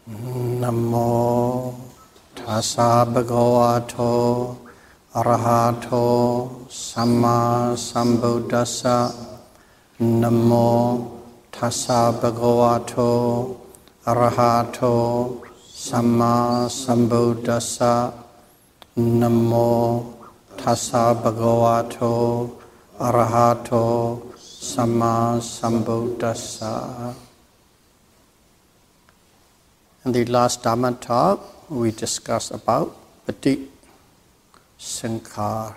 Namo tassa bhagavato arahato samma sambuddhassa. Namo tassa bhagavato arahato samma sambuddhassa. Namo tassa bhagavato arahato samma sambuddhassa. In the last Dhamma talk, we discussed about Pati Sankhar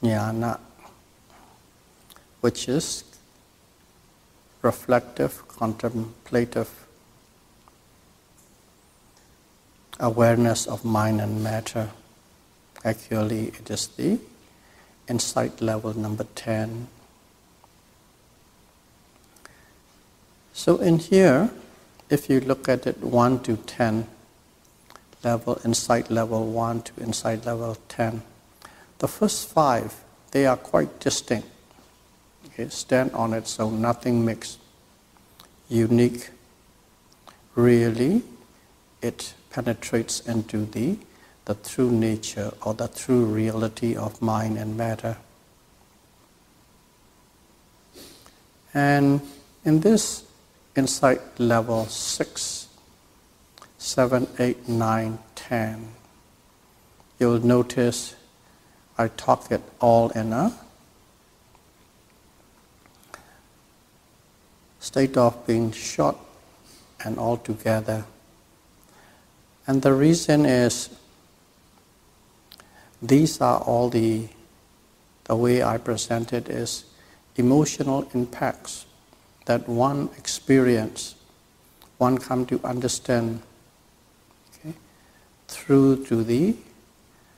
Jnana, which is reflective, contemplative awareness of mind and matter. Actually, it is the insight level number 10. So in here, if you look at it 1 to 10 level, insight level 1 to insight level 10, the first 5, they are quite distinct. Okay, stand on its own, nothing mixed, unique. Really, it penetrates into the true nature or the true reality of mind and matter. And in this insight level 6, 7, 8, 9, 10, you'll notice I talk it all in a state of being short and all together. And the reason is, these are all the way I present it is emotional impacts that one experience, one come to understand, okay, through to the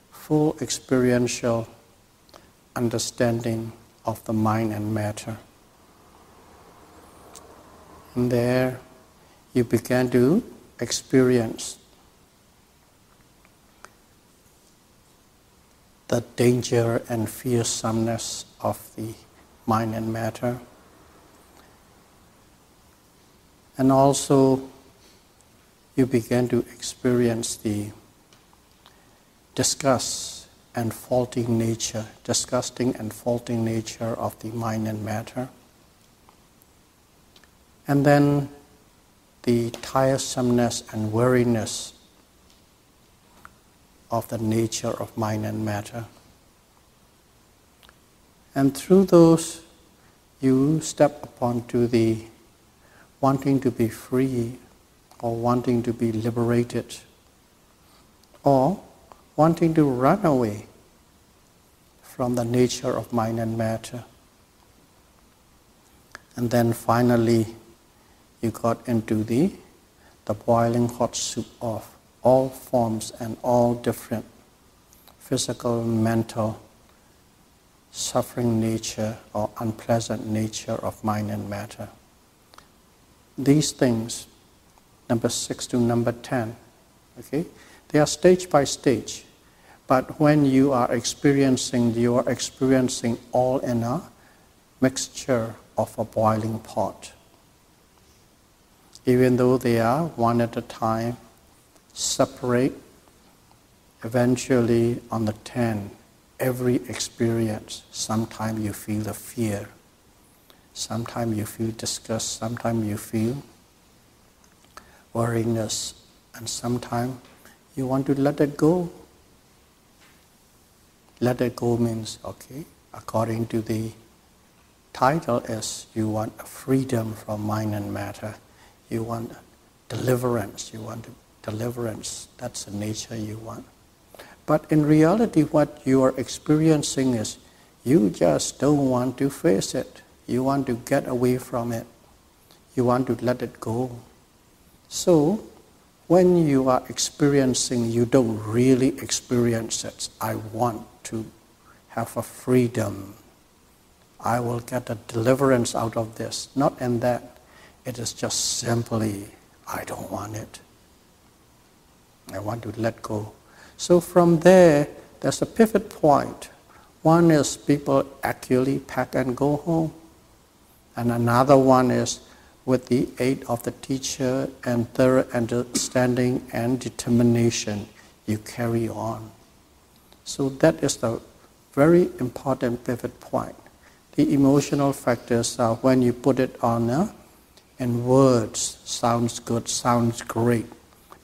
full experiential understanding of the mind and matter. And there you began to experience the danger and fearsomeness of the mind and matter. And also, you begin to experience the disgusting and faulting nature of the mind and matter. And then the tiresomeness and weariness of the nature of mind and matter. And through those, you step upon to the wanting to be free, or wanting to be liberated, or wanting to run away from the nature of mind and matter. And then finally, you got into the boiling hot soup of all forms and all different physical, mental, suffering nature or unpleasant nature of mind and matter. These things, number 6 to number 10, okay, they are stage by stage. But when you are experiencing all in a mixture of a boiling pot. Even though they are one at a time, separate, eventually on the 10, every experience, sometimes you feel the fear, sometimes you feel disgust, sometimes you feel worriness, and sometimes you want to let it go. Let it go means, okay, according to the title is, you want freedom from mind and matter. You want deliverance. That's the nature you want. But in reality, what you are experiencing is, you just don't want to face it. You want to get away from it. You want to let it go. So, when you are experiencing, you don't really experience it. I want to have a freedom. I will get a deliverance out of this. Not in that. It is just simply, I don't want it. I want to let go. So from there, there's a pivot point. One is people actually pack and go home. And another one is with the aid of the teacher and thorough understanding and determination, you carry on. So that is the very important pivot point. The emotional factors are when you put it on in words, sounds good, sounds great.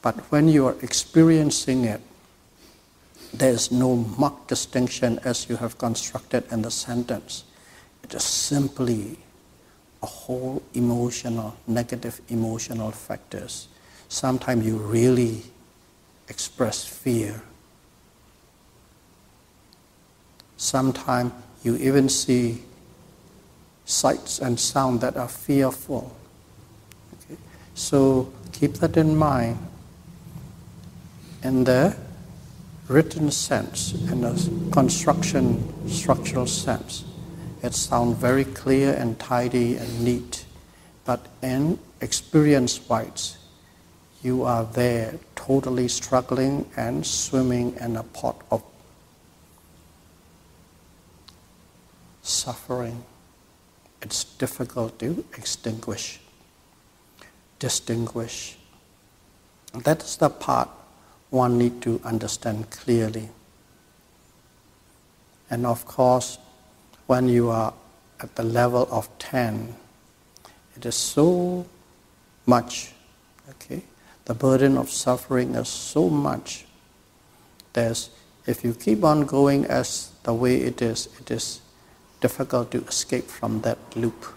But when you are experiencing it, there is no marked distinction as you have constructed in the sentence. It is simply a whole emotional, negative emotional factors. Sometimes you really express fear. Sometimes you even see sights and sounds that are fearful. Okay? So keep that in mind. In the written sense, in the structural sense, it sounds very clear and tidy and neat. But in experience-wise, you are there totally struggling and swimming in a pot of suffering. It's difficult to distinguish. That is the part one needs to understand clearly. And of course, when you are at the level of 10, it is so much, okay? The burden of suffering is so much. If you keep on going as the way it is difficult to escape from that loop.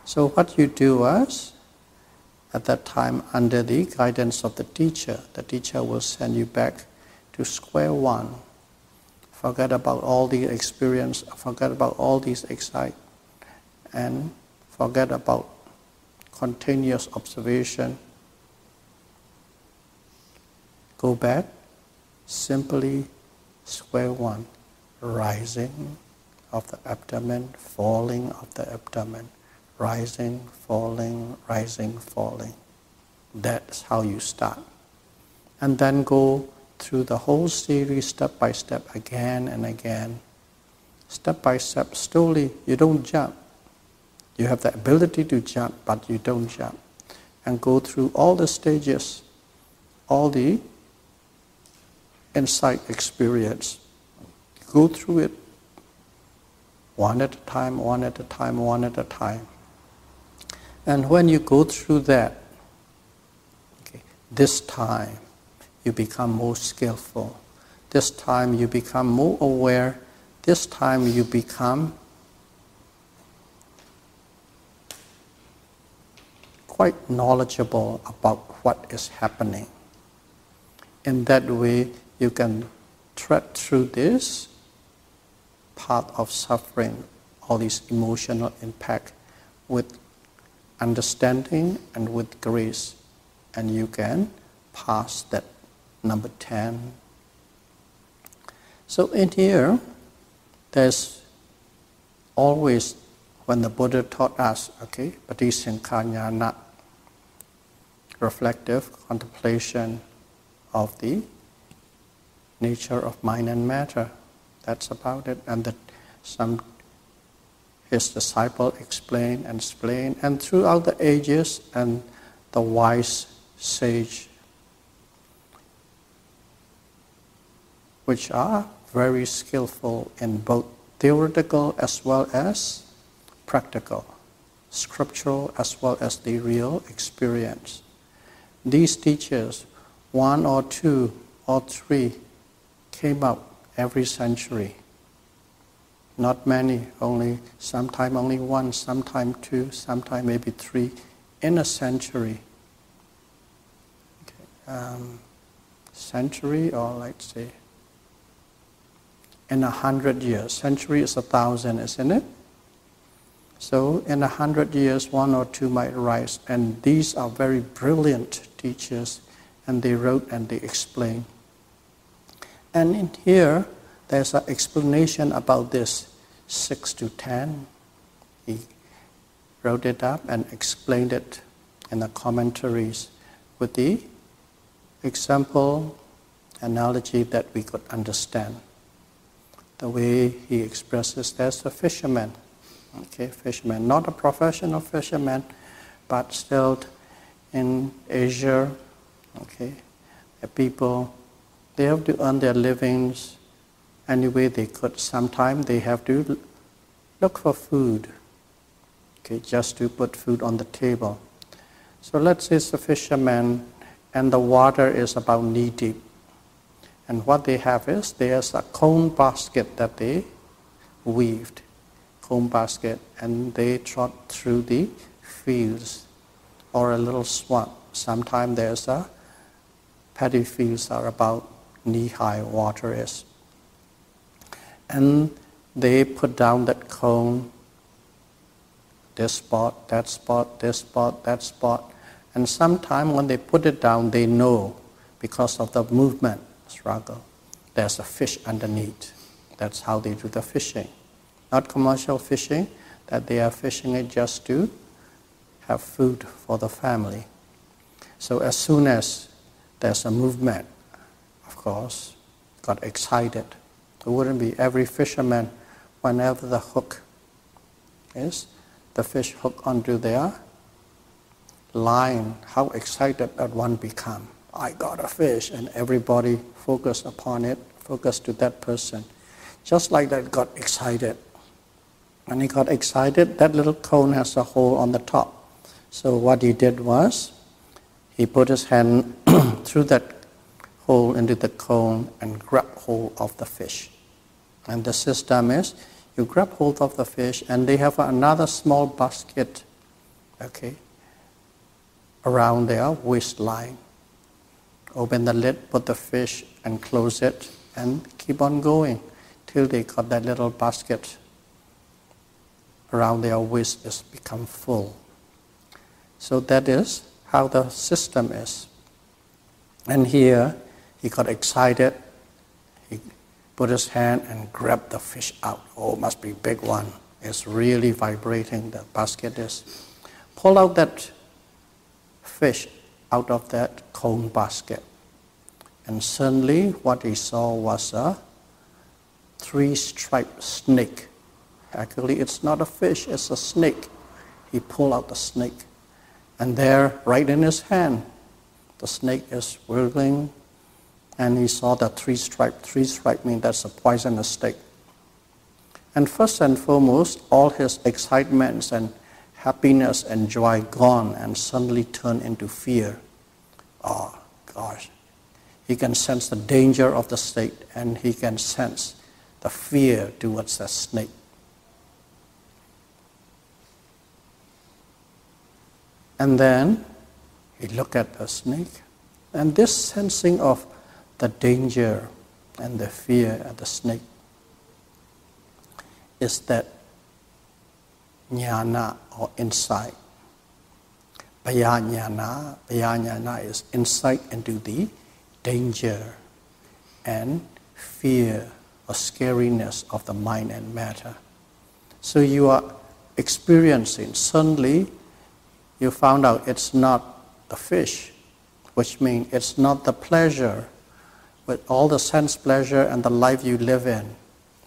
So what you do is, at that time, under the guidance of the teacher will send you back to square one. Forget about all the experience, forget about all these excitement, and forget about continuous observation. Go back, simply square one, rising of the abdomen, falling of the abdomen, rising, falling, rising, falling. That's how you start. And then go through the whole series step by step, again and again. Step by step, slowly. You don't jump. You have the ability to jump, but you don't jump. And go through all the stages, all the insight experience. Go through it one at a time, one at a time, one at a time. And when you go through that, okay, this time you become more skillful. This time you become more aware. This time you become quite knowledgeable about what is happening. In that way, you can tread through this path of suffering, all these emotional impact, with understanding and with grace, and you can pass that number 10. So in here, there's always, when the Buddha taught us, okay, patisankhaññāna, reflective contemplation of the nature of mind and matter. That's about it. And his disciple explained, and throughout the ages, and the wise sage, which are very skillful in both theoretical as well as practical, scriptural as well as the real experience. These teachers, one or two or three, came up every century. Not many, sometime only one, sometime two, sometime maybe three in a century. Okay. Century, or let's say in 100 years. Century is 1,000, isn't it? So in 100 years, one or two might rise, and these are very brilliant teachers, and they wrote and they explained. And in here, there's an explanation about this 6 to 10. He wrote it up and explained it in the commentaries with the example, analogy that we could understand. The way he expresses, there's a fisherman. Okay, fisherman, not a professional fisherman, but still in Asia, okay, the people, they have to earn their livings any way they could. Sometimes they have to look for food, okay, just to put food on the table. So let's say it's a fisherman and the water is about knee deep. And what they have is, there's a cone basket that they weaved, cone basket, and they trot through the fields or a little swamp. Sometimes there's a paddy fields are about knee-high water is. And they put down that cone, this spot, that spot, this spot, that spot. And sometimes when they put it down, they know, because of the movement, struggle, there's a fish underneath. That's how they do the fishing. Not commercial fishing, that they are fishing it just to have food for the family. So as soon as there's a movement, of course, got excited. It wouldn't be every fisherman, whenever the hook is, the fish hook onto their line, how excited that one become. I got a fish, and everybody focus upon it, focus to that person. Just like that, got excited. When he got excited, that little cone has a hole on the top. So what he did was, he put his hand through that hole into the cone and grabbed hold of the fish. And the system is, you grab hold of the fish, and they have another small basket, okay, around their waistline. Open the lid, put the fish, and close it, and keep on going till they got that little basket around their waist is become full. So that is how the system is. And here, he got excited. He put his hand and grabbed the fish out. Oh, must be a big one. It's really vibrating, the basket is. Pull out that fish out of that cone basket. And suddenly, what he saw was a three-striped snake. Actually, it's not a fish, it's a snake. He pulled out the snake. And there, right in his hand, the snake is whirling, and he saw the three-stripe. Three-stripe means that's a poisonous snake. And first and foremost, all his excitements and happiness and joy gone, and suddenly turned into fear. Oh, gosh. He can sense the danger of the snake, and he can sense the fear towards the snake. And then he looked at the snake, and this sensing of the danger and the fear of the snake is that jnana or insight. Jnana is insight into the danger and fear or scariness of the mind and matter. So you are experiencing, suddenly you found out it's not the fish, which means it's not the pleasure, with all the sense pleasure and the life you live in.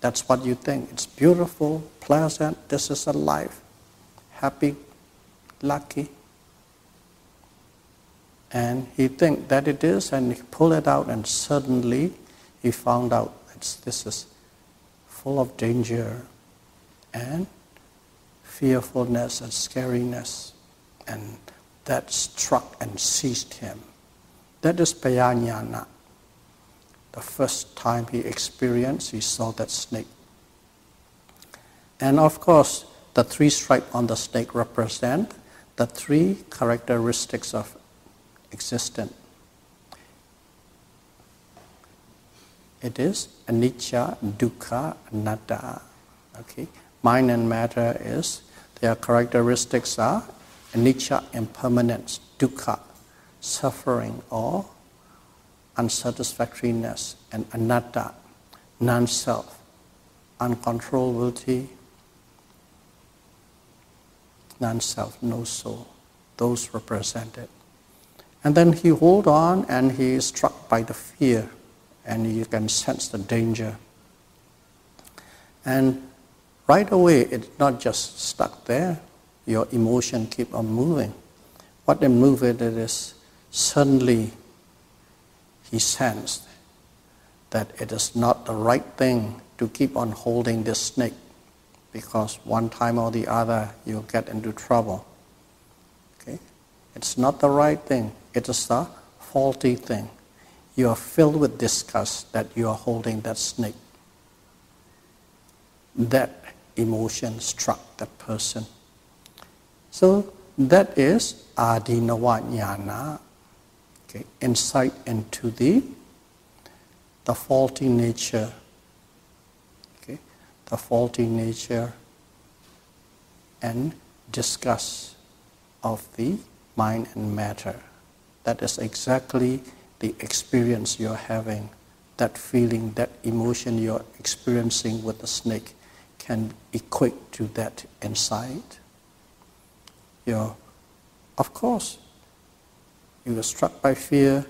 That's what you think. It's beautiful, pleasant, this is a life, happy, lucky. And he think that it is, and he pull it out, and suddenly he found out this is full of danger and fearfulness and scariness. And that struck and seized him. That is Payanyana. The first time he experienced, he saw that snake. And of course, the three stripes on the snake represent the three characteristics of existence. It is anicca, dukkha, anatta. Okay, mind and matter is, their characteristics are anicca, impermanence, dukkha, suffering or unsatisfactoriness, and anatta, non-self, uncontrollability, non-self, no soul. Those represented. And then he hold on, and he is struck by the fear, and you can sense the danger. And right away it's not just stuck there. Your emotion keep on moving. What they move it is suddenly he sensed that it is not the right thing to keep on holding this snake, because one time or the other you'll get into trouble. Okay? It's not the right thing. It is a faulty thing. You are filled with disgust that you are holding that snake. That emotion struck that person. So that is adinava jnana, okay, insight into the faulty nature, okay, the faulty nature and disgust of the mind and matter. That is exactly the experience you're having, that feeling, that emotion you're experiencing with the snake can equate to that insight. Of course, you are struck by fear,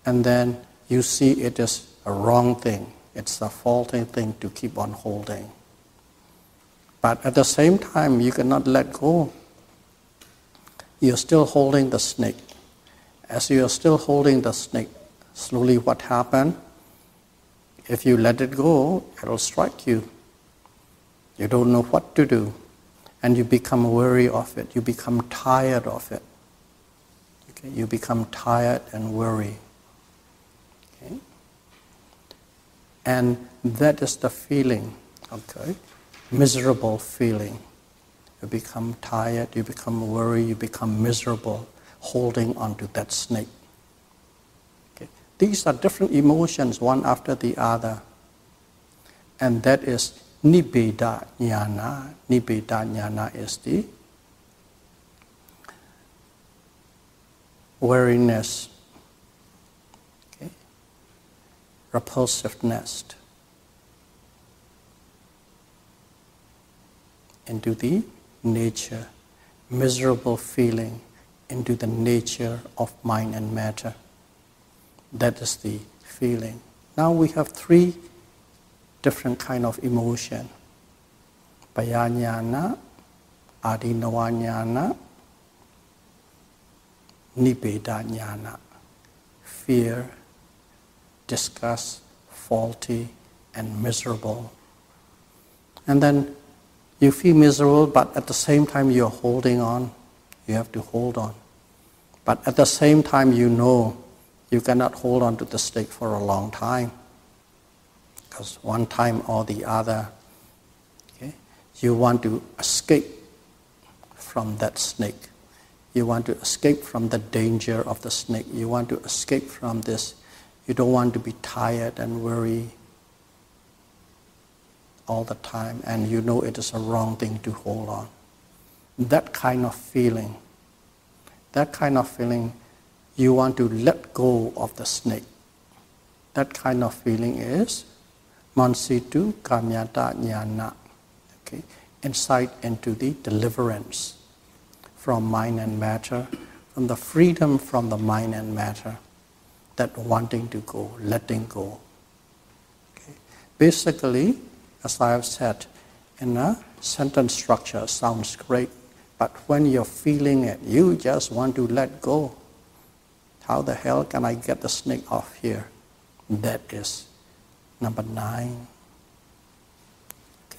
and then you see it as a wrong thing. It's a faulty thing to keep on holding. But at the same time, you cannot let go. You're still holding the snake. As you are still holding the snake, slowly what happens? If you let it go, it'll strike you. You don't know what to do. And you become weary of it. You become tired of it. Okay? You become tired and weary. Okay? And that is the feeling, okay? Miserable feeling. You become tired, you become worried, you become miserable, holding onto that snake. Okay? These are different emotions, one after the other. And that is Nibbana jnana. Nibbana jnana is the weariness, okay, repulsiveness into the nature, miserable feeling into the nature of mind and matter. That is the feeling. Now we have three different kind of emotion. Payajnana, adinava jnana, nibbana jnana. Fear, disgust, faulty, and miserable. And then you feel miserable, but at the same time you're holding on. You have to hold on. But at the same time you know you cannot hold on to the snake for a long time. Because one time or the other, okay, you want to escape from that snake. You want to escape from the danger of the snake. You want to escape from this. You don't want to be tired and worried all the time, and you know it is a wrong thing to hold on. That kind of feeling, you want to let go of the snake. That kind of feeling is Mansitu Kamyata Jnana, okay? Insight into the deliverance from mind and matter, from the freedom from the mind and matter, that wanting to go, letting go. Okay? Basically, as I have said, in a sentence structure sounds great, but when you're feeling it, you just want to let go. How the hell can I get the snake off here? That is number 9. Okay.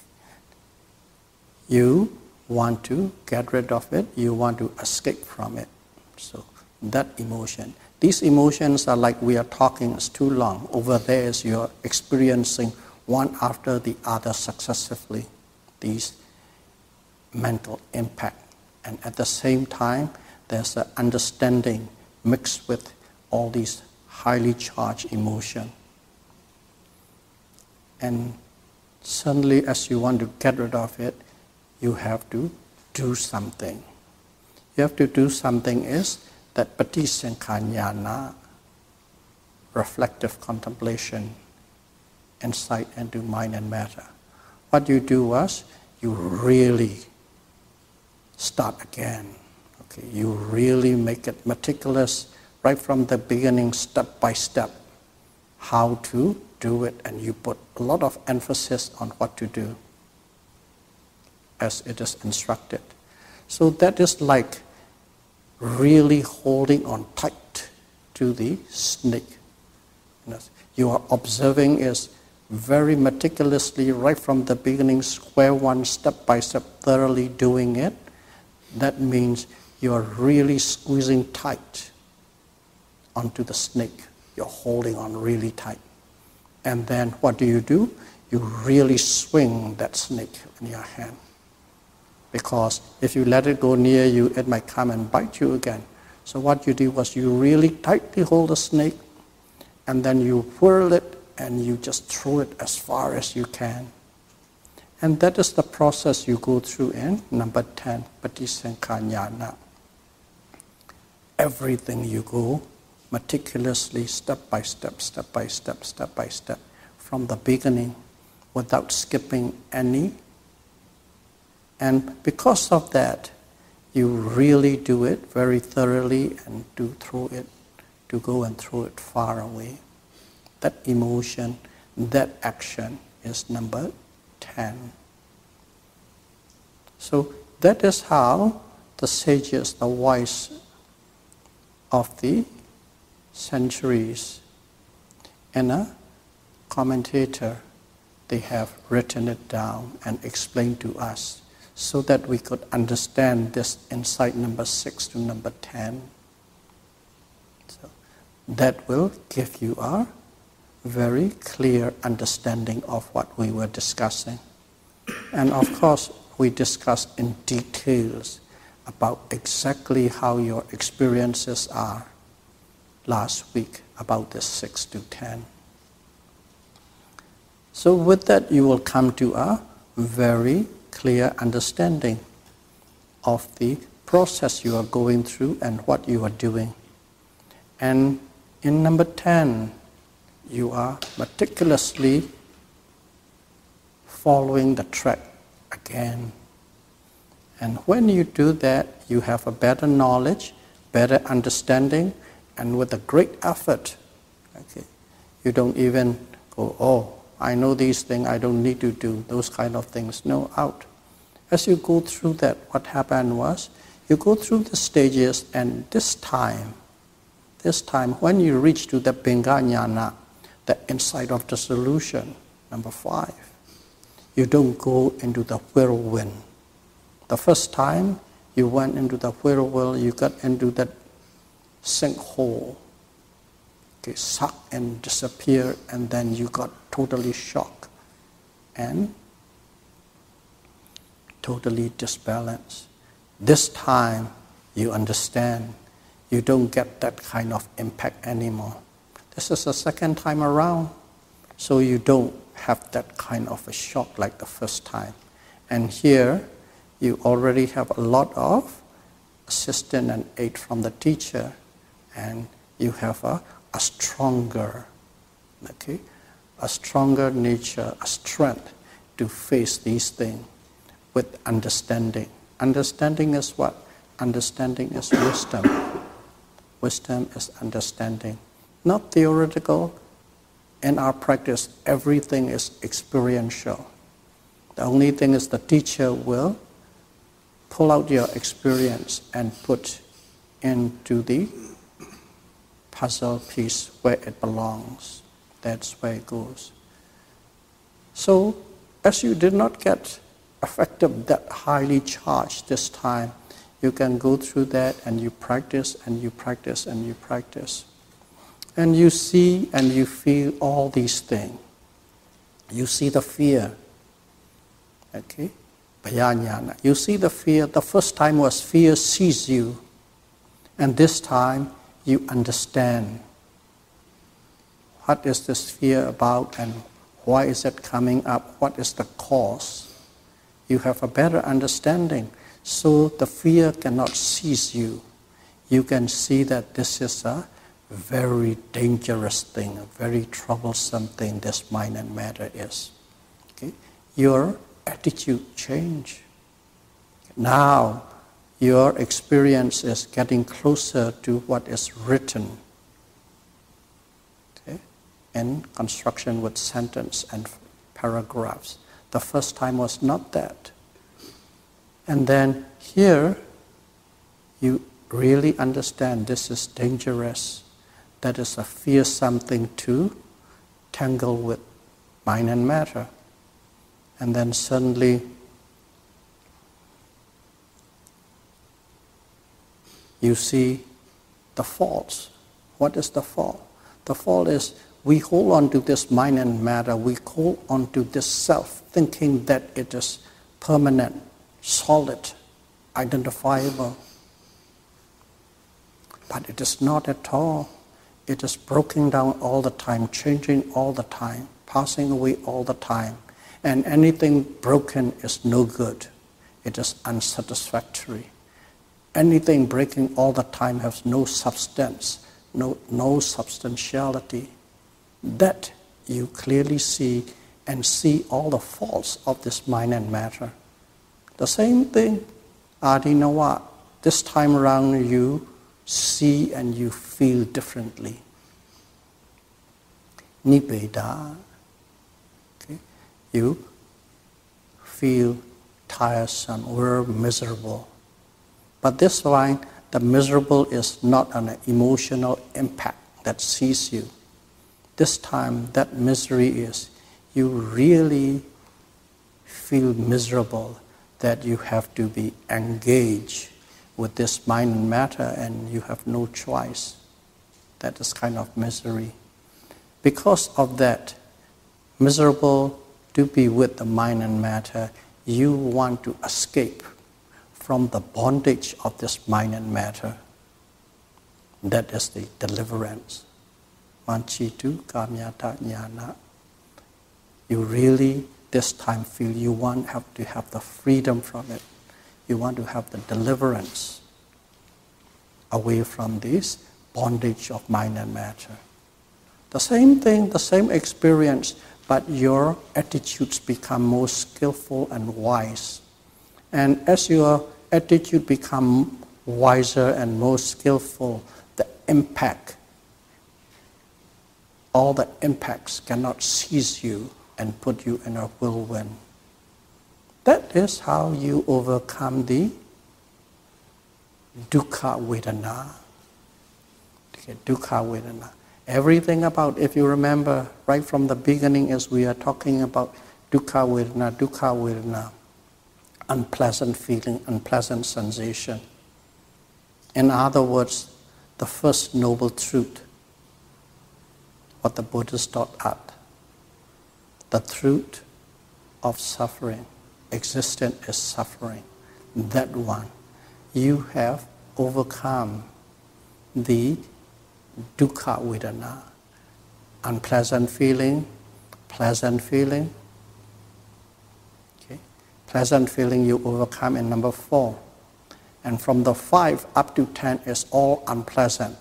You want to get rid of it, you want to escape from it. So that emotion. These emotions are like we are talking, it's too long. Over there is you're experiencing one after the other successively, these mental impact. And at the same time, there's an understanding mixed with all these highly charged emotion. And suddenly, as you want to get rid of it, you have to do something. You have to do something is that patisankhajnana, reflective contemplation, insight into mind and matter. What you do was, you really start again. Okay, you really make it meticulous right from the beginning, step by step, how to do it, and you put a lot of emphasis on what to do. as it is instructed. So that is like really holding on tight to the snake. You are observing is very meticulously right from the beginning, square one, step by step, thoroughly doing it. That means you are really squeezing tight onto the snake. You're holding on really tight. And then what do? You really swing that snake in your hand. Because if you let it go near you, it might come and bite you again. So what you do was you really tightly hold the snake, and then you whirl it and you just throw it as far as you can. And that is the process you go through in number 10, Patisankhaññāna. Everything you go meticulously, step by step, step by step, step by step, from the beginning, without skipping any. And because of that, you really do it very thoroughly and to go and throw it far away. That emotion, that action is number 10. So that is how the sages, the wise of the centuries, and a commentator, they have written it down and explained to us so that we could understand this insight number 6 to number 10. So that will give you a very clear understanding of what we were discussing. And of course, we discussed in details about exactly how your experiences are last week about this 6 to 10. So with that, you will come to a very clear understanding of the process you are going through and what you are doing. And in number 10, you are meticulously following the track again. And when you do that, you have a better knowledge, better understanding, and with a great effort. Okay, you don't even go, oh, I know these things, I don't need to do those kind of things. No, out. As you go through that, what happened was, you go through the stages, and this time, when you reach to the Bhingañāna, the insight of the solution, number 5, you don't go into the whirlwind. The first time you went into the whirlwind, you got into that sinkhole, okay, suck and disappear, and then you got totally shocked and totally disbalanced. This time you understand, you don't get that kind of impact anymore. This is the second time around, so you don't have that kind of a shock like the first time. And here you already have a lot of assistance and aid from the teacher, and you have a stronger, okay, a stronger nature, a strength to face these things with understanding. Understanding is what? Understanding is wisdom. Wisdom is understanding. Not theoretical. In our practice, everything is experiential. The only thing is the teacher will pull out your experience and put into the puzzle piece where it belongs. That's where it goes. So, as you did not get affected that highly charged this time, you can go through that and you practice and you practice and you practice. And you see and you feel all these things. You see the fear. Okay? Bhayañāna. You see the fear. The first time was fear sees you. And this time you understand. What is this fear about and why is it coming up? What is the cause? You have a better understanding. So the fear cannot seize you. You can see that this is a very dangerous thing, a very troublesome thing this mind and matter is. Okay? Your attitude change. Now your experience is getting closer to what is written. Okay? In construction with sentence and paragraphs. The first time was not that. And then here, you really understand this is dangerous. That is a fearsome thing to tangle with mind and matter. And then suddenly, you see the faults. What is the fault? The fault is we hold on to this mind and matter, we hold on to this self, thinking that it is permanent, solid, identifiable. But it is not at all. It is broken down all the time, changing all the time, passing away all the time. And anything broken is no good. It is unsatisfactory. Anything breaking all the time has no substance, no substantiality. That you clearly see and see all the faults of this mind and matter. The same thing, Adinawa, this time around you see and you feel differently. Nibbana, okay? You feel tiresome or miserable. But this time, the miserable is not an emotional impact that sees you. This time, that misery is you really feel miserable that you have to be engaged with this mind and matter and you have no choice. That is kind of misery. Because of that, miserable to be with the mind and matter, you want to escape from the bondage of this mind and matter. That is the deliverance. Manchitu kamyata jnana. You really this time feel you want to have the freedom from it. You want to have the deliverance away from this bondage of mind and matter. The same thing, the same experience, but your attitudes become more skillful and wise. And as your attitude become wiser and more skillful, the impact, all the impacts cannot seize you and put you in a whirlwind. That is how you overcome the dukkha vedana. Okay, dukkha vedana. Everything about, if you remember, right from the beginning as we are talking about dukkha vedana, unpleasant feeling, unpleasant sensation. In other words, the first noble truth, what the Buddhists taught us, the truth of suffering. Existence is suffering. That one, you have overcome the dukkha vedana, unpleasant feeling, pleasant feeling. Okay, pleasant feeling you overcome in number 4, and from the 5 up to 10 is all unpleasant.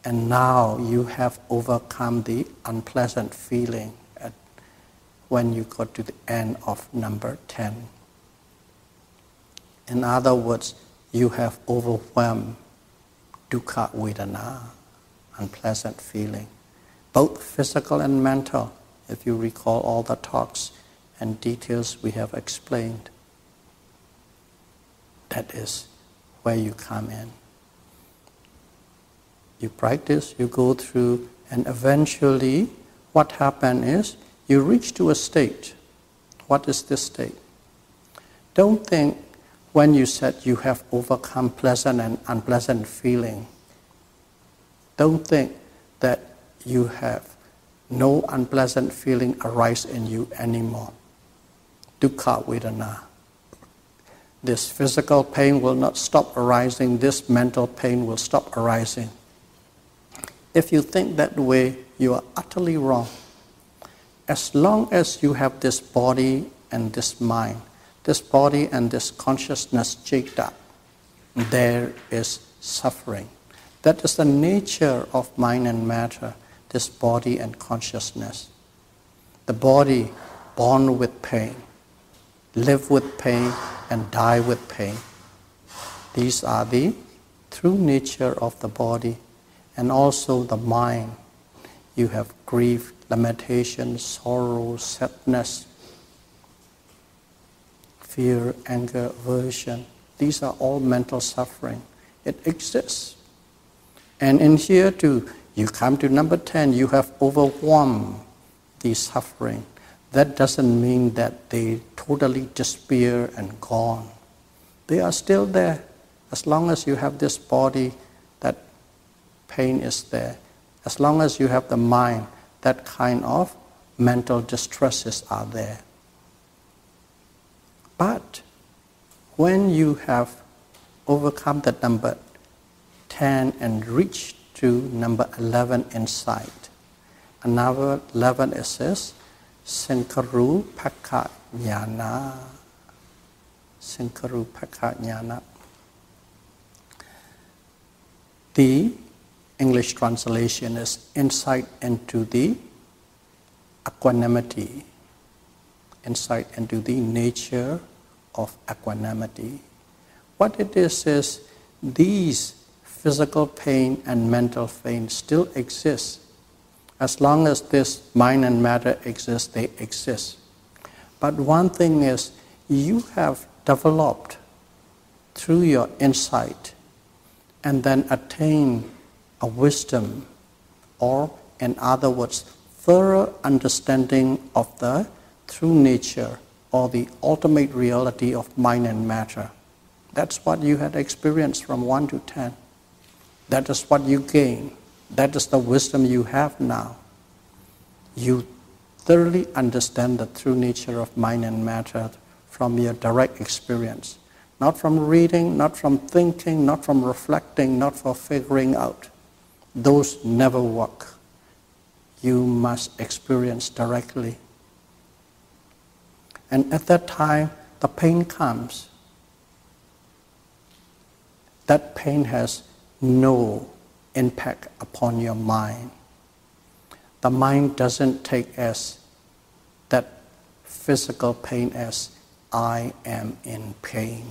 And now you have overcome the unpleasant feeling when you got to the end of number 10. In other words, you have overwhelmed dukkha vedana, unpleasant feeling, both physical and mental, if you recall all the talks and details we have explained. That is where you come in. You practice, you go through, and eventually what happens is you reach to a state. What is this state? Don't think when you said you have overcome pleasant and unpleasant feeling, don't think that you have no unpleasant feeling arise in you anymore. Dukkha vedana. This physical pain will not stop arising, this mental pain will stop arising. If you think that way, you are utterly wrong. As long as you have this body and this mind, this body and this consciousness shaped up, there is suffering. That is the nature of mind and matter, this body and consciousness. The body born with pain, live with pain, and die with pain. These are the true nature of the body. And also the mind. You have grief, lamentation, sorrow, sadness, fear, anger, aversion. These are all mental suffering. It exists. And in here too, you come to number 10, you have overwhelmed the suffering. That doesn't mean that they totally disappear and gone. They are still there. As long as you have this body, that pain is there. As long as you have the mind, that kind of mental distresses are there. But when you have overcome the number 10 and reached to number 11 insight, another 11 is this, Sankarupaka Jnana. Sankarupaka Jnana. The English translation is insight into the equanimity, insight into the nature of equanimity. What it is these physical pain and mental pain still exist. As long as this mind and matter exist, they exist. But one thing is, you have developed through your insight and then attain a wisdom, or in other words, thorough understanding of the true nature or the ultimate reality of mind and matter. That's what you had experienced from 1 to 10. That is what you gain. That is the wisdom you have now. You thoroughly understand the true nature of mind and matter from your direct experience. Not from reading, not from thinking, not from reflecting, not from figuring out. Those never work. You must experience directly. And at that time, the pain comes. That pain has no impact upon your mind. The mind doesn't take as that physical pain as I am in pain.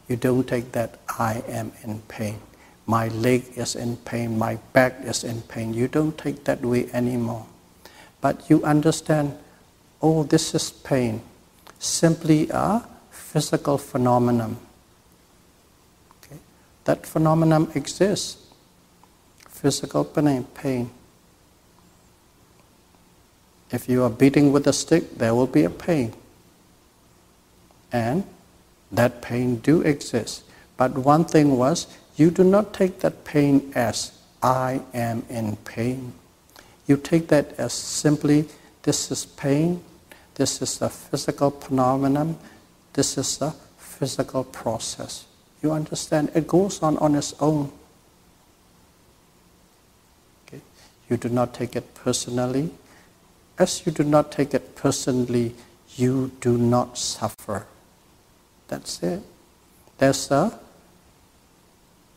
You don't take that I am in pain. My leg is in pain, my back is in pain. You don't take that way anymore. But you understand, oh, this is pain. Simply a physical phenomenon. Okay? That phenomenon exists. Physical pain. If you are beating with a stick, there will be a pain. And that pain do exist. But one thing was, you do not take that pain as I am in pain. You take that as simply, this is pain, this is a physical phenomenon, this is a physical process. You understand? It goes on its own. Okay? You do not take it personally. As you do not take it personally, you do not suffer. That's it. There's a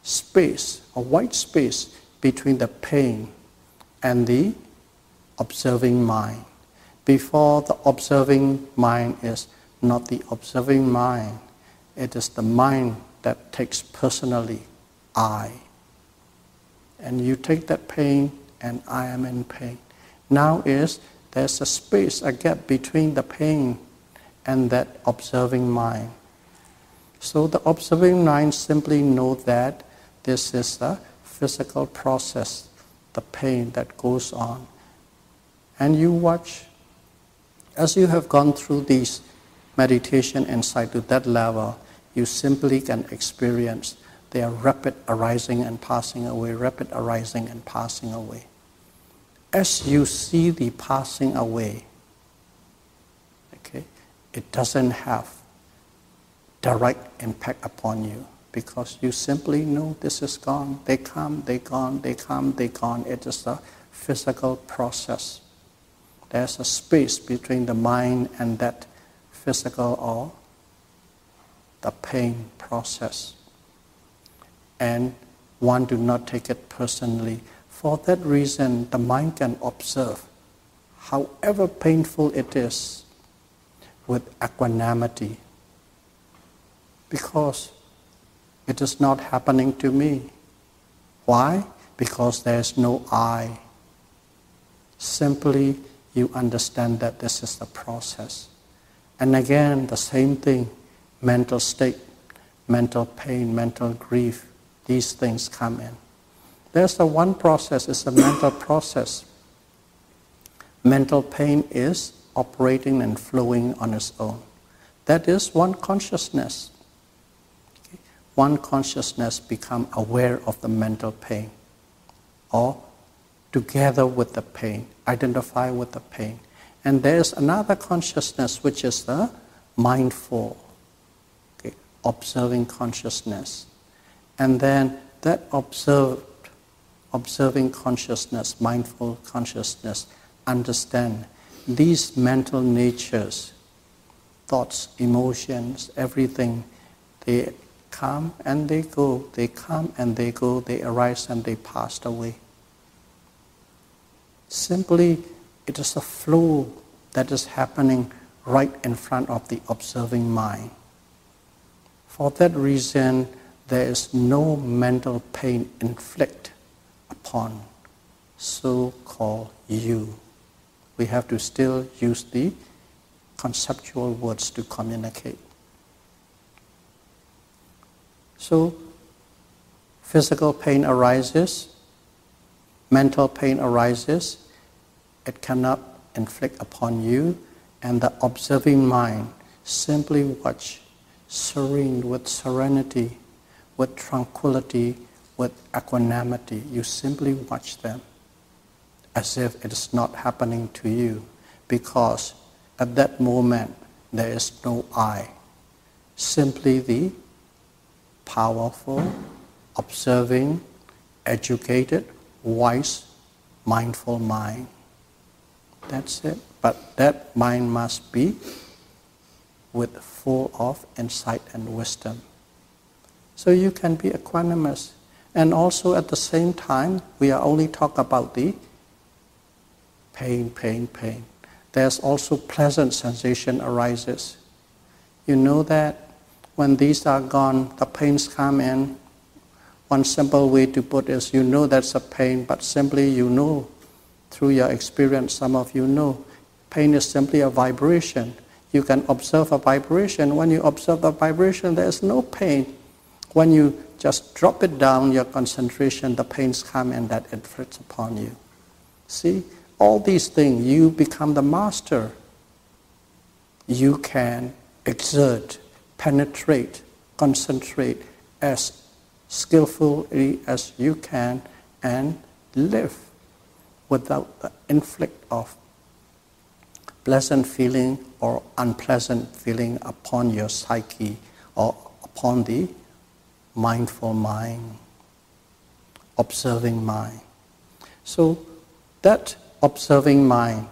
space, a white space between the pain and the observing mind. Before the observing mind is not the observing mind, it is the mind that takes personally I. And you take that pain and I am in pain. Now there's a space, a gap between the pain and that observing mind. So the observing mind simply knows that this is a physical process, the pain that goes on. And you watch, as you have gone through these meditation insight to that level, you simply can experience their rapid arising and passing away, rapid arising and passing away. As you see the passing away, okay, it doesn't have direct impact upon you, because you simply know this is gone. They come, they gone, they come, they gone. It is a physical process. There's a space between the mind and that physical or the pain process. And one do not take it personally. For that reason, the mind can observe, however painful it is, with equanimity. Because it is not happening to me. Why? Because there is no I. Simply, you understand that this is the process. And again, the same thing, mental state, mental pain, mental grief, these things come in. There's the one process, it's a mental process. Mental pain is operating and flowing on its own. That is one consciousness. Okay? One consciousness become aware of the mental pain, or together with the pain, identify with the pain. And there's another consciousness which is the mindful, okay, observing consciousness. And then that observing consciousness, mindful consciousness, understand these mental natures, thoughts, emotions, everything, they come and they go, they come and they go, they arise and they pass away. Simply, it is a flow that is happening right in front of the observing mind. For that reason, there is no mental pain inflicted upon so-called you. We have to still use the conceptual words to communicate. So, physical pain arises, mental pain arises, it cannot inflict upon you, and the observing mind simply watch, serene, with serenity, with tranquility, with equanimity. You simply watch them as if it is not happening to you, because at that moment there is no I, simply the powerful, observing, educated, wise, mindful mind. That's it. But that mind must be with full of insight and wisdom. So you can be equanimous. And also at the same time, we are only talking about the pain. There's also pleasant sensation arises. You know that when these are gone, the pains come in. One simple way to put it is, you know that's a pain, but simply you know, through your experience, some of you know, pain is simply a vibration. You can observe a vibration. When you observe the vibration, there is no pain. When you just drop it down, your concentration, the pains come and that inflicts upon you. See, all these things, you become the master. You can exert, penetrate, concentrate as skillfully as you can and live without the inflict of pleasant feeling or unpleasant feeling upon your psyche or upon the mindful mind, observing mind. So that observing mind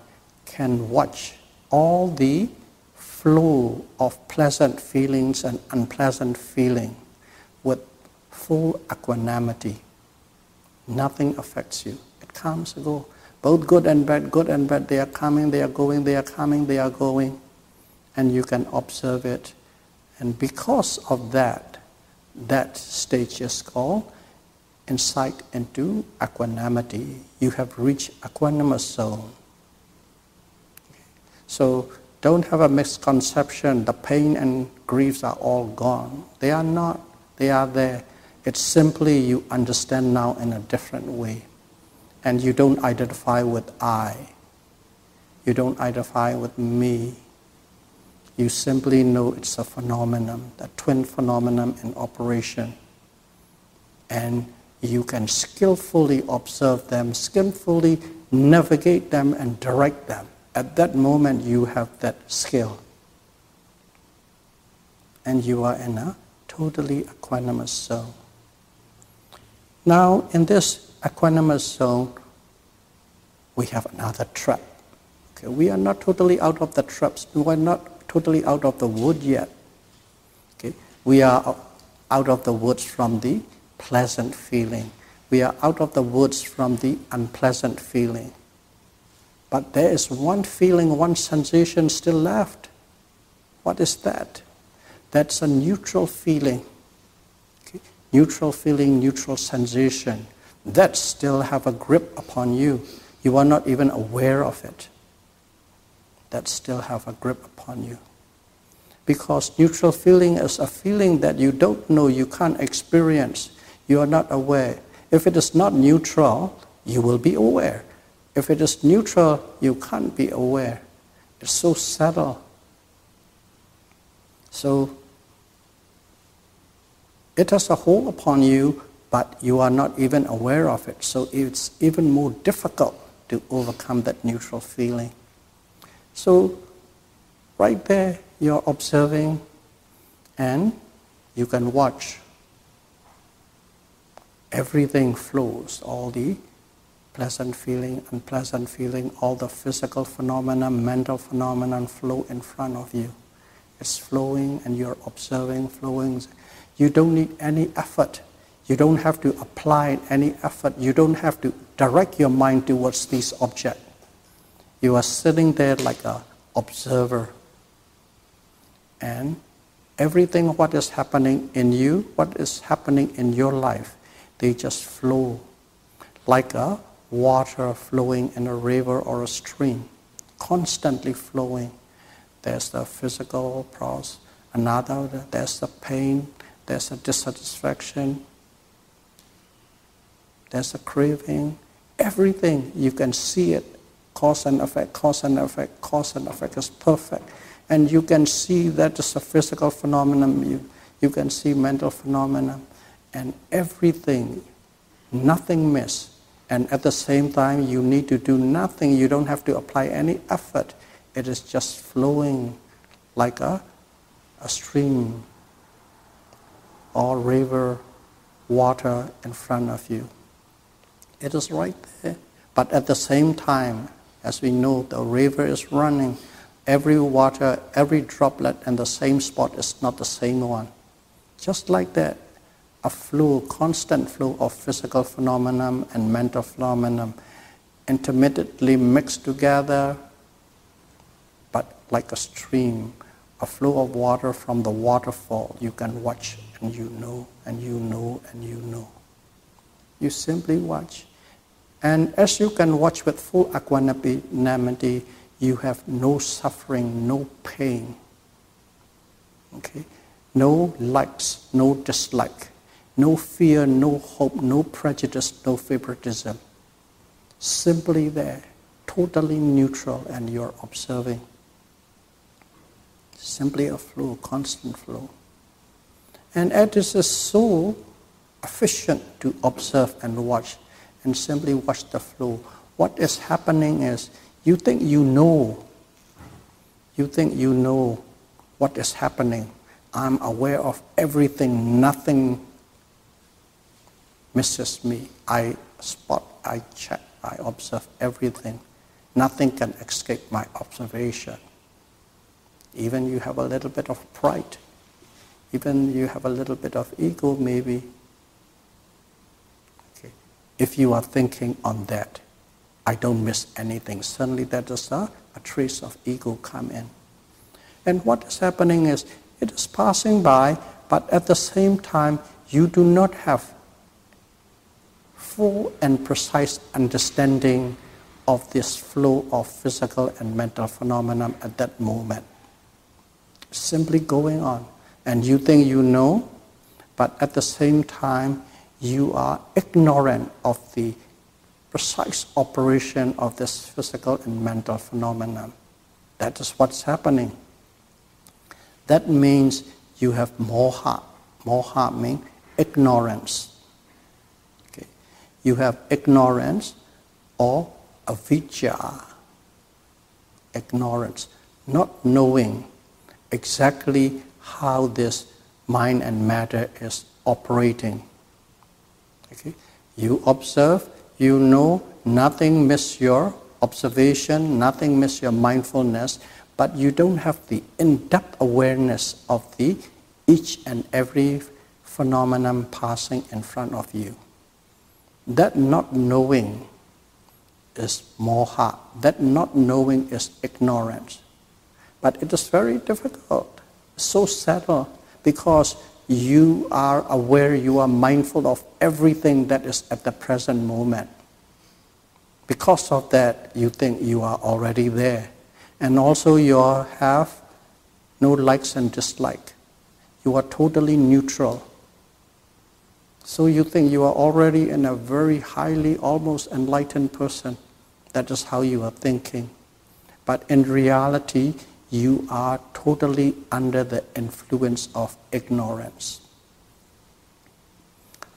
can watch all the flow of pleasant feelings and unpleasant feeling with full equanimity. Nothing affects you. It comes and goes. Both good and bad, they are coming, they are going, they are coming, they are going. And you can observe it. And because of that, that stage is called insight into equanimity. You have reached equanimous zone. So don't have a misconception, the pain and griefs are all gone. They are not, they are there. It's simply you understand now in a different way. And you don't identify with I. You don't identify with me. You simply know it's a phenomenon, a twin phenomenon in operation. And you can skillfully observe them, skillfully navigate them and direct them. At that moment you have that skill. And you are in a totally equanimous zone. Now in this equanimous zone, we have another trap. Okay, we are not totally out of the traps. We are not totally out of the wood yet. Okay, we are out of the woods from the pleasant feeling. We are out of the woods from the unpleasant feeling. But there is one feeling, one sensation still left. What is that? That's a neutral feeling. Okay? Neutral feeling, neutral sensation. That still have a grip upon you. You are not even aware of it. That still have a grip upon you. Because neutral feeling is a feeling that you don't know, you can't experience, you are not aware. If it is not neutral, you will be aware. If it is neutral, you can't be aware. It's so subtle. So it has a hold upon you, but you are not even aware of it. So it's even more difficult to overcome that neutral feeling. So right there, you're observing, and you can watch. Everything flows, all the pleasant feeling, unpleasant feeling, all the physical phenomena, mental phenomenon flow in front of you. It's flowing and you're observing, flowing. You don't need any effort. You don't have to apply any effort. You don't have to direct your mind towards this object. You are sitting there like an observer. And everything what is happening in you, what is happening in your life, they just flow like a water flowing in a river or a stream, constantly flowing. There's the physical process, there's the pain, there's a dissatisfaction, there's a craving, everything, you can see it, cause and effect, cause and effect, cause and effect is perfect. And you can see that it's a physical phenomenon, you can see mental phenomenon, and everything, nothing miss. And at the same time, you need to do nothing, you don't have to apply any effort. It is just flowing like a stream or river, water in front of you. It is right there. But at the same time, as we know, the river is running. Every water, every droplet in the same spot is not the same one. Just like that, a flow, constant flow of physical phenomenon and mental phenomenon, intermittently mixed together, but like a stream, a flow of water from the waterfall. You can watch and you know, and you know, and you know. You simply watch. And as you can watch with full equanimity, you have no suffering, no pain. Okay? No likes, no dislike, no fear, no hope, no prejudice, no favoritism. Simply there, totally neutral, and you're observing. Simply a flow, constant flow. And it is so efficient to observe and watch, and simply watch the flow. What is happening is, you think you know what is happening. I'm aware of everything, nothing misses me. I spot, I check, I observe everything. Nothing can escape my observation. Even you have a little bit of pride. Even you have a little bit of ego maybe. Okay. If you are thinking on that, I don't miss anything. Suddenly there is a trace of ego come in. And what is happening is, it is passing by, but at the same time, you do not have full and precise understanding of this flow of physical and mental phenomena at that moment. Simply going on. And you think you know, but at the same time, you are ignorant of the precise operation of this physical and mental phenomenon. That is what's happening. That means you have moha. Moha means ignorance. Okay. You have ignorance or avidya. Ignorance, not knowing exactly how this mind and matter is operating. Okay. You observe, you know, nothing miss your observation, nothing miss your mindfulness, but you don't have the in-depth awareness of the each and every phenomenon passing in front of you. That not knowing is moha. That not knowing is ignorance. But it is very difficult, so subtle, because you are aware, you are mindful of everything that is at the present moment. Because of that, you think you are already there. And also you have no likes and dislikes. You are totally neutral. So you think you are already in a very highly, almost enlightened person. That is how you are thinking. But in reality, you are totally under the influence of ignorance.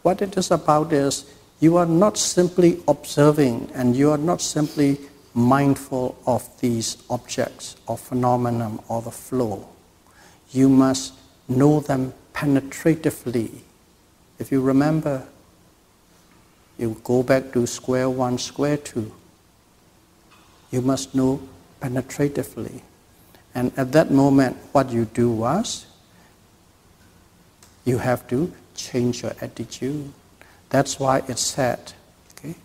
What it is about is, you are not simply observing and you are not simply mindful of these objects or phenomenon or the flow. You must know them penetratively. If you remember, you go back to square one, square two. You must know penetratively. And at that moment, what you do was, you have to change your attitude. That's why it's said, okay?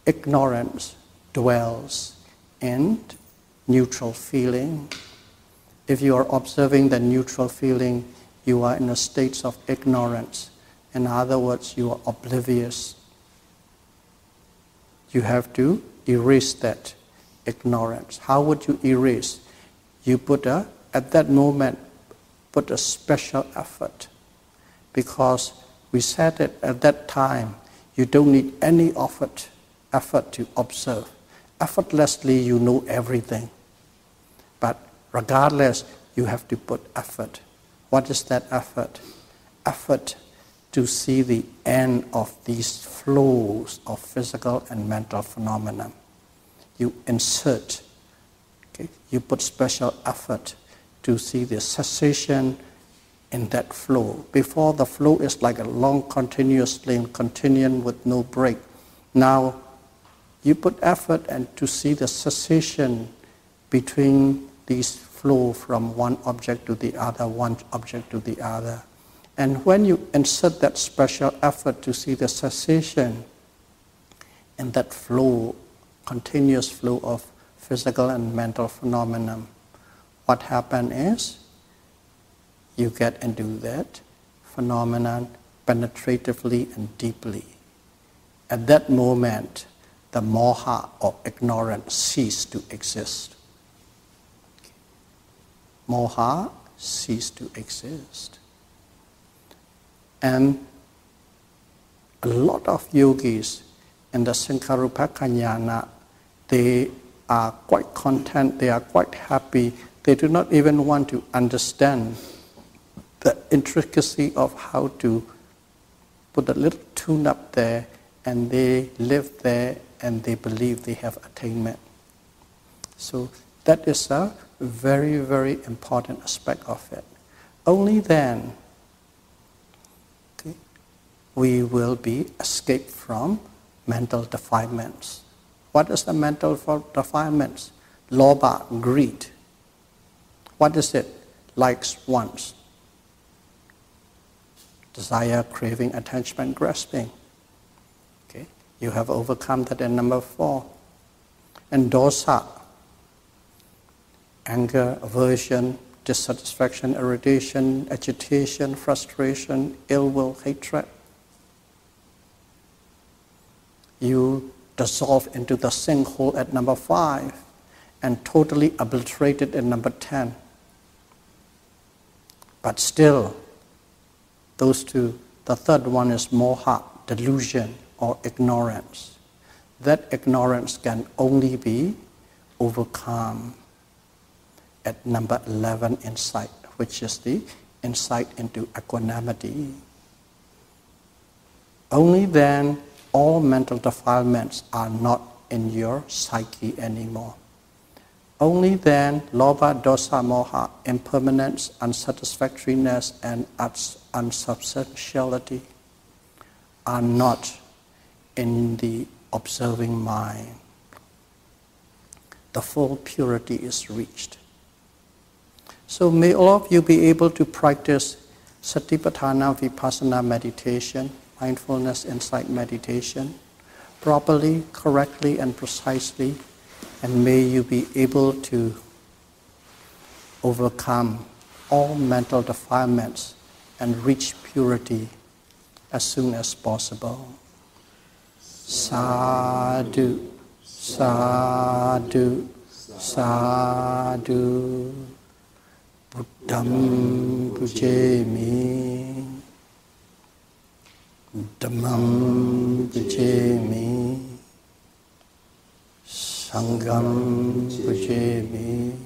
Ignorance dwells in neutral feeling. If you are observing the neutral feeling, you are in a state of ignorance. In other words, you are oblivious. You have to erase that ignorance. How would you erase? You at that moment, put a special effort. Because we said it at that time, you don't need any effort to observe. Effortlessly, you know everything. But regardless, you have to put effort. What is that effort? Effort to see the end of these flows of physical and mental phenomena. You insert, okay? You put special effort to see the cessation in that flow. Before, the flow is like a long continuous stream, continuing with no break. Now, you put effort and to see the cessation between these flow from one object to the other, one object to the other. And when you insert that special effort to see the cessation in that flow, continuous flow of physical and mental phenomena, what happens is, you get into that phenomenon penetratively and deeply. At that moment, the moha or ignorance cease to exist. Moha cease to exist. And a lot of yogis in the Sankarupaka jnana, they are quite content, they are quite happy. They do not even want to understand the intricacy of how to put a little tune up there, and they live there and they believe they have attainment. So that is a very, very important aspect of it. Only then we will be escaped from mental defilements. What is the mental defilements? Lobha, greed. What is it? Likes, wants. Desire, craving, attachment, grasping. Okay, you have overcome that in number 4. And dosa, anger, aversion, dissatisfaction, irritation, agitation, frustration, ill will, hatred. You dissolve into the sinkhole at number 5 and totally obliterated in number 10. But still, those two, the third one is moha, delusion or ignorance. That ignorance can only be overcome at number 11 insight, which is the insight into equanimity. Only then all mental defilements are not in your psyche anymore. Only then lobha, dosa, moha, impermanence, unsatisfactoriness, and unsubstantiality are not in the observing mind. The full purity is reached. So may all of you be able to practice Satipatthana Vipassana meditation, mindfulness insight meditation, properly, correctly, and precisely, and may you be able to overcome all mental defilements and reach purity as soon as possible. Sadhu. Sadhu, sadhu. Buddham pujemi. Dhammam pujemi. Sangham pujemi.